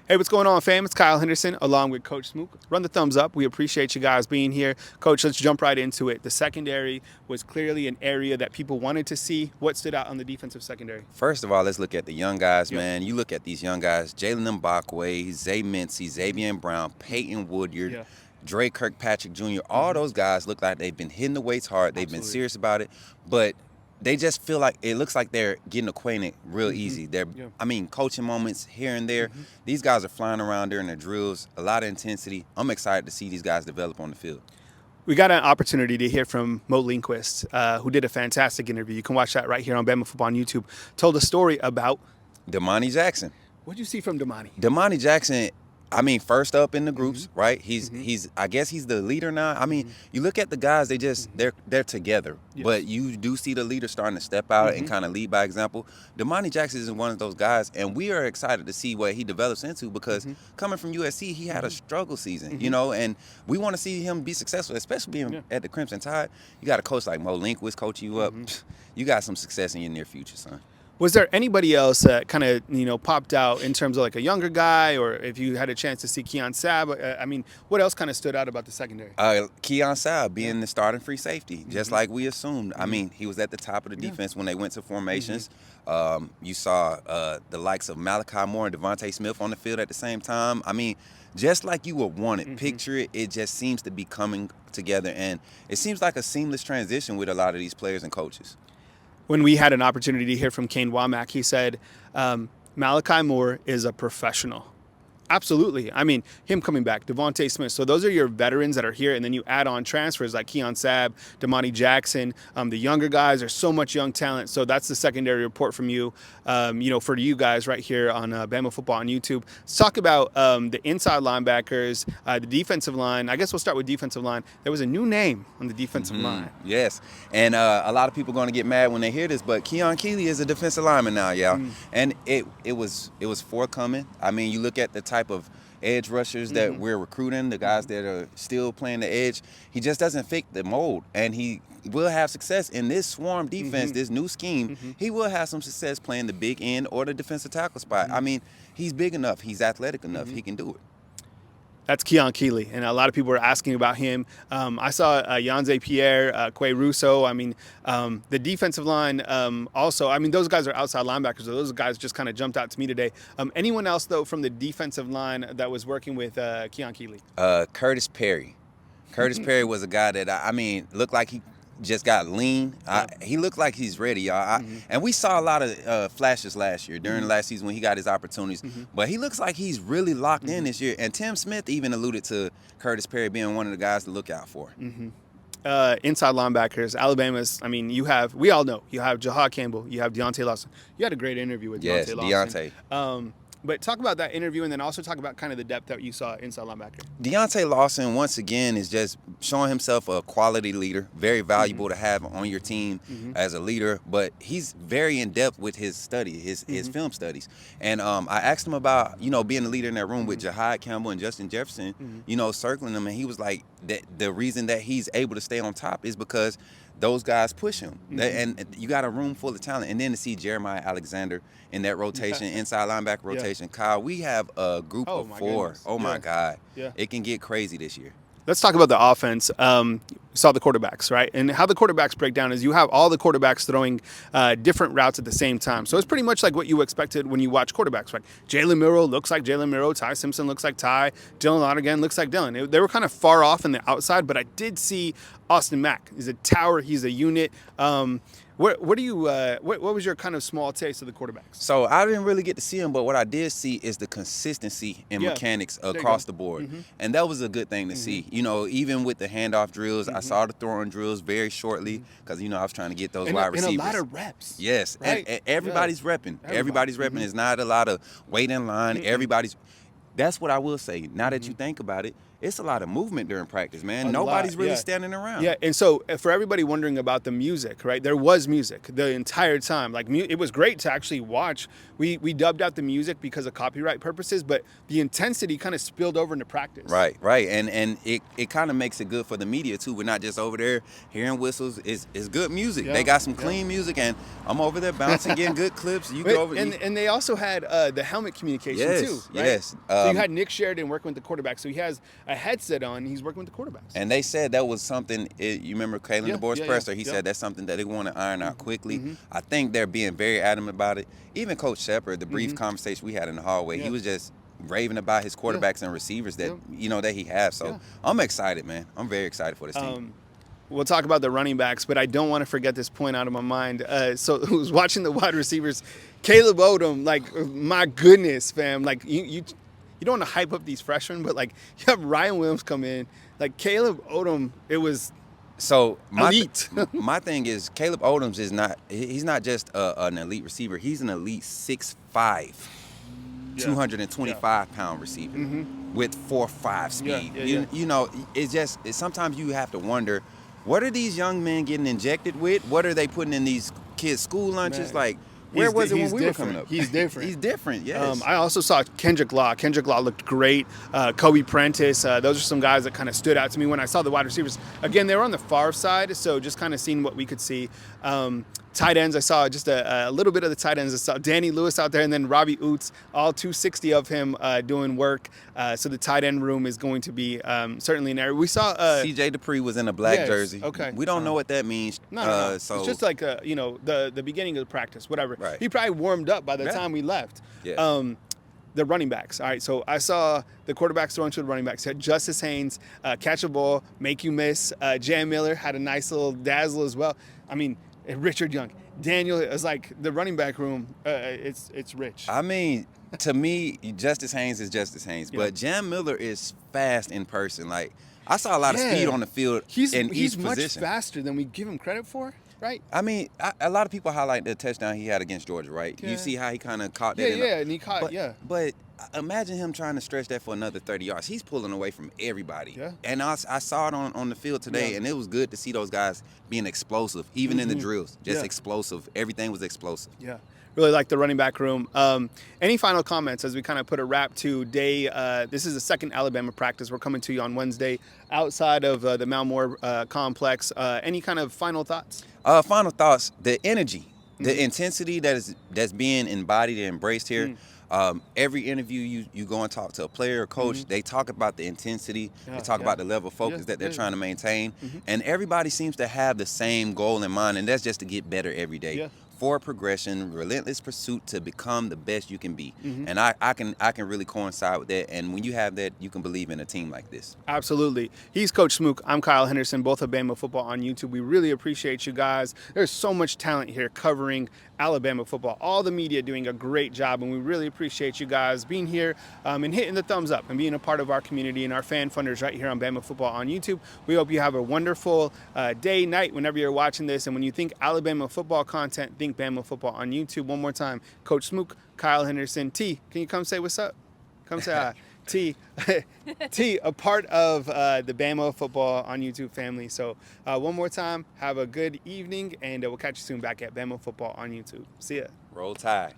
Hey, what's going on, fam? It's Kyle Henderson along with Coach Smook. Run the thumbs up. We appreciate you guys being here. Coach, let's jump right into it. The secondary was clearly an area that people wanted to see. What stood out on the defensive secondary? First of all, let's look at the young guys, Yep. man. You look at these young guys, Jalen Mbakwe, Zay Mincy, Xavier Brown, Peyton Woodyard, Yeah. Dre Kirkpatrick Jr., all those guys look like they've been hitting the weights hard. They've been Absolutely. serious about it, but they just feel like it looks like they're getting acquainted real easy. Yeah. Coaching moments here and there. These guys are flying around during their drills, a lot of intensity. I'm excited to see these guys develop on the field. We got an opportunity to hear from Mo Lindquist, who did a fantastic interview. You can watch that right here on Bama Football on YouTube. Told a story about Domani Jackson. what did you see from Domani? Domani Jackson, first up in the groups, right? He's I guess he's the leader now. You look at the guys, they're together. Yes. But you do see the leader starting to step out and kind of lead by example. Domani Jackson is one of those guys, and we are excited to see what he develops into because coming from USC, he had a struggle season, and we want to see him be successful, especially being at the Crimson Tide. You got a coach like Mo Lindquist coaching you up. You got some success in your near future, son. Was there anybody else that kind of popped out in terms of like a younger guy, or if you had a chance to see Keon Sabb? What else kind of stood out about the secondary? Keon Sabb being the starting free safety, just like we assumed. He was at the top of the defense when they went to formations. You saw the likes of Malachi Moore and Devontae Smith on the field at the same time. Just like you would want it. Picture it. It just seems to be coming together, and it seems like a seamless transition with a lot of these players and coaches. When we had an opportunity to hear from Kane Womack, he said, Malachi Moore is a professional. Absolutely. Him coming back, Devontae Smith. So those are your veterans that are here, and then you add on transfers like Keon Sabb, Domani Jackson. The younger guys, there's so much young talent. So that's the secondary report from you, for you guys right here on Bama Football on YouTube. Let's talk about the inside linebackers, the defensive line. I guess we'll start with defensive line. There was a new name on the defensive line. Yes, and a lot of people are going to get mad when they hear this, but Keon Keeley is a defensive lineman now, y'all. And it was forthcoming. You look at the type of edge rushers that we're recruiting, the guys that are still playing the edge. He just doesn't fit the mold, and he will have success in this swarm defense, this new scheme. He will have some success playing the big end or the defensive tackle spot. He's big enough. He's athletic enough. He can do it. That's Keon Keeley, and a lot of people are asking about him. I saw Yanze Pierre, Quay Russo. The defensive line also. Those guys are outside linebackers, so those guys just kind of jumped out to me today. Anyone else, though, from the defensive line that was working with Keon Keeley? Curtis Perry. Curtis Perry was a guy that, looked like he just got lean. He looked like he's ready, y'all. And we saw a lot of flashes last year during the last season when he got his opportunities. But he looks like he's really locked in this year. And Tim Smith even alluded to Curtis Perry being one of the guys to look out for. Inside linebackers, Alabama's. We all know you have Jahad Campbell, you have Deontay Lawson. You had a great interview with Yes, Deontay Deontay. Lawson. But talk about that interview, and then also talk about kind of the depth that you saw inside linebacker. Deontay Lawson, once again, is just showing himself a quality leader, very valuable to have on your team as a leader, but he's very in-depth with his study, his film studies. And I asked him about, being a leader in that room with Jahad Campbell and Justin Jefferson, circling them, and he was like, that the reason that he's able to stay on top is because those guys push him. And you got a room full of talent. And then to see Jeremiah Alexander in that rotation, inside linebacker rotation. Kyle, we have a group of four. Goodness. Oh, my God. Yeah. It can get crazy this year. Let's talk about the offense. Saw the quarterbacks, right? And how the quarterbacks break down is you have all the quarterbacks throwing different routes at the same time. So it's pretty much like what you expected when you watch quarterbacks, right? Jalen Milroe looks like Jalen Milroe. Ty Simpson looks like Ty. Dylan Lonergan looks like Dylan. They were kind of far off in the outside, but I did see Austin Mack. He's a tower. He's a unit. What was your kind of small taste of the quarterbacks? So I didn't really get to see him, but what I did see is the consistency in mechanics across the board. And that was a good thing to see. Even with the handoff drills, I saw the throwing drills very shortly because, I was trying to get those wide receivers. And a lot of reps. Yes, right? and everybody's repping. Everybody's repping. It's not a lot of wait in line. That's what I will say. Now that you think about it, it's a lot of movement during practice, man. A Nobody's lot, really yeah. standing around. Yeah, and so for everybody wondering about the music, right? There was music the entire time. Like it was great to actually watch. We dubbed out the music because of copyright purposes, but the intensity kind of spilled over into practice. Right. And it kind of makes it good for the media too. We're not just over there hearing whistles. It's good music. Yeah, They got some clean music, and I'm over there bouncing, getting good clips. You go over and they also had the helmet communication Yes, too, right? yes. So you had Nick Sheridan working with the quarterback. So he has a headset on. He's working with the quarterbacks. And they said that was something. You remember Kalen DeBoer's presser? He yeah. said that's something that they want to iron out quickly. I think they're being very adamant about it. Even Coach Shepard, the brief conversation we had in the hallway, he was just raving about his quarterbacks and receivers that that he has. So I'm excited, man. I'm very excited for this team. We'll talk about the running backs, but I don't want to forget this point out of my mind. So I was watching the wide receivers, Caleb Odom. Like, my goodness, fam. Like you don't want to hype up these freshmen, but like you have Ryan Williams come in. Like Caleb Odom, it was so elite. My thing is Caleb Odoms is not. He's not just an elite receiver. He's an elite 6'5", 225-pound receiver with 4.5 speed. You know, it's sometimes you have to wonder, what are these young men getting injected with? What are they putting in these kids' school lunches? Man. Like, where was it when we were coming up? He's different. He's different, yes. I also saw Kendrick Law. Kendrick Law looked great. Kobe Prentice. Those are some guys that kind of stood out to me when I saw the wide receivers. Again, they were on the far side, so just kind of seeing what we could see. Tight ends, I saw just a little bit of the tight ends. I saw Danny Lewis out there, and then Robbie Oots, all 260 of him doing work. So the tight end room is going to be certainly an area. We saw C.J. Dupree was in a black jersey. Okay. We don't know what that means. No. So it's just like the beginning of the practice, whatever. Right. He probably warmed up by the time we left. Yeah. The running backs. All right, so I saw the quarterbacks throwing to the running backs. You had Justice Haynes catch a ball, make you miss. Jan Miller had a nice little dazzle as well. I mean, Richard Young, Daniel. It's like the running back room. It's rich. I mean, to me, Justice Haynes is Justice Haynes, but Jan Miller is fast in person. Like, I saw a lot of speed on the field in each He's much position. faster than we give him credit for. Right. I mean, a lot of people highlight the touchdown he had against Georgia, right? Yeah. You see how he kind of caught that. And he caught. But imagine him trying to stretch that for another 30 yards. He's pulling away from everybody. Yeah. And I saw it on the field today, and it was good to see those guys being explosive, even in the drills. Just explosive. Everything was explosive. Yeah. Really like the running back room. Any final comments as we kind of put a wrap to day? This is the second Alabama practice. We're coming to you on Wednesday outside of the Malmore complex. Any kind of final thoughts? Final thoughts: the energy, the intensity that's being embodied and embraced here. Every interview you go and talk to a player or coach, they talk about the intensity, they talk about the level of focus that they're trying to maintain, and everybody seems to have the same goal in mind, and that's just to get better every day. Forward progression, relentless pursuit to become the best you can be. And I can really coincide with that. And when you have that, you can believe in a team like this. Absolutely. He's Coach Smook. I'm Kyle Henderson, both of Bama Football on YouTube. We really appreciate you guys. There's so much talent here covering Alabama football. All the media doing a great job, and we really appreciate you guys being here and hitting the thumbs up and being a part of our community and our fan funders right here on Bama Football on YouTube. We hope you have a wonderful day, night, whenever you're watching this. And when you think Alabama football content, think Bama Football on YouTube. One more time, Coach Smook, Kyle Henderson. T, can you come say what's up? Come say hi. T, a part of the Bama Football on YouTube family. So one more time, have a good evening, and we'll catch you soon back at Bama Football on YouTube. See ya. Roll Tide.